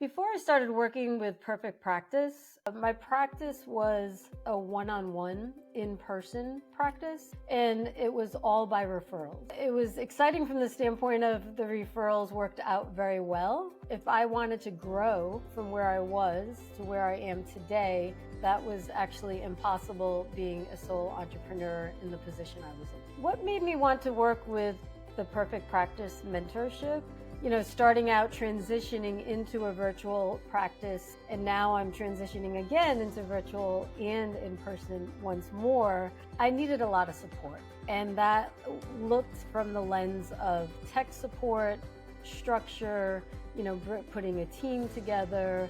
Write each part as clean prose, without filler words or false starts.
Before I started working with Perfect Practice, my practice was a one-on-one in-person practice, and it was all by referrals. It was exciting from the standpoint of the referrals worked out very well. If I wanted to grow from where I was to where I am today, that was actually impossible being a sole entrepreneur in the position I was in. What made me want to work with the Perfect Practice Mentorship? Starting out transitioning into a virtual practice, and now I'm transitioning again into virtual and in person once more, I needed a lot of support. And that looked from the lens of tech support, structure, putting a team together,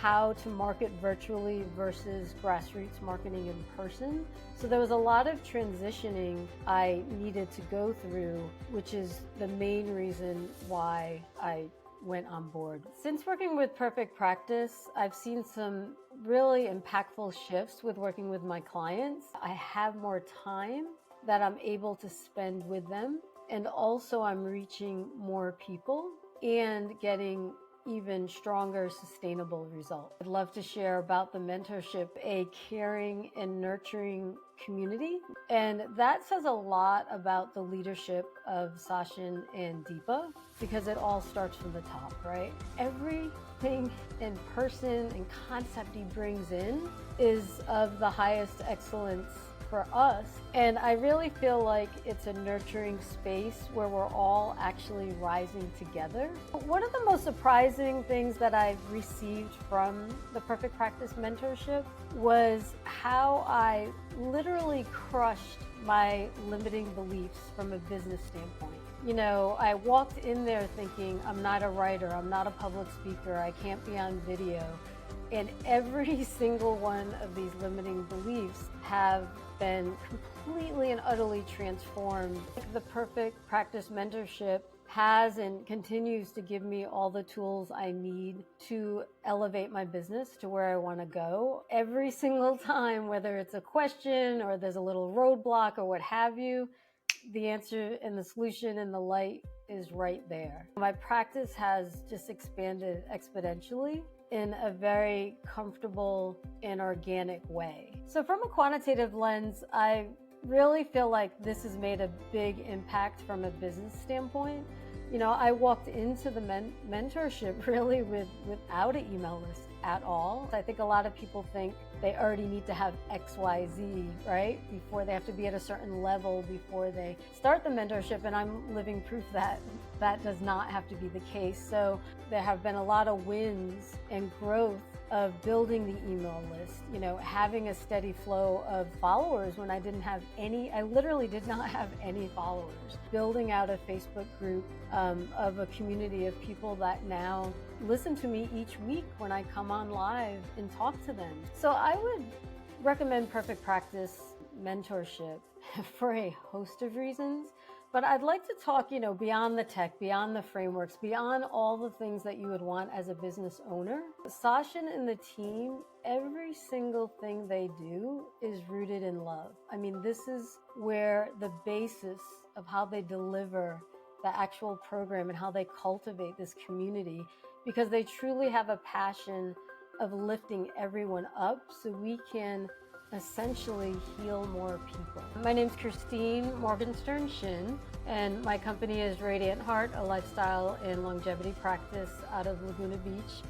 how to market virtually versus grassroots marketing in person. So there was a lot of transitioning I needed to go through, which is the main reason why I went on board. Since working with Perfect Practice, I've seen some really impactful shifts with working with my clients. I have more time that I'm able to spend with them, and also I'm reaching more people and getting even stronger, sustainable results. I'd love to share about the mentorship, a caring and nurturing community. And that says a lot about the leadership of Sachin and Deepa, because it all starts from the top, right? Everything in person and concept he brings in is of the highest excellence for us. And I really feel like it's a nurturing space where we're all actually rising together. One of the most surprising things that I've received from the Perfect Practice Mentorship was how I literally crushed my limiting beliefs from a business standpoint. I walked in there thinking, I'm not a writer, I'm not a public speaker, I can't be on video. And every single one of these limiting beliefs have been completely and utterly transformed. The Perfect Practice Mentorship has and continues to give me all the tools I need to elevate my business to where I want to go. Every single time, whether it's a question or there's a little roadblock or what have you, the answer and the solution and the light is right there. My practice has just expanded exponentially in a very comfortable and organic way. So from a quantitative lens, I really feel like this has made a big impact from a business standpoint. I walked into the mentorship really without an email list at all. I think a lot of people think they already need to have XYZ, right? Before they have to be at a certain level before they start the mentorship. And I'm living proof that that does not have to be the case. So there have been a lot of wins and growth of building the email list, having a steady flow of followers when I didn't have any. I literally did not have any followers. Building out a Facebook group of a community of people that now listen to me each week when I come on live and talk to them. So I would recommend Perfect Practice Mentorship for a host of reasons. But I'd like to talk, beyond the tech, beyond the frameworks, beyond all the things that you would want as a business owner. Sachin and the team, every single thing they do is rooted in love. I mean, this is where the basis of how they deliver the actual program and how they cultivate this community, because they truly have a passion of lifting everyone up so we can essentially heal more people. My name's Christine Morgenstern SHIN, and my company is Radiant Heart, a lifestyle and longevity practice out of Laguna Beach,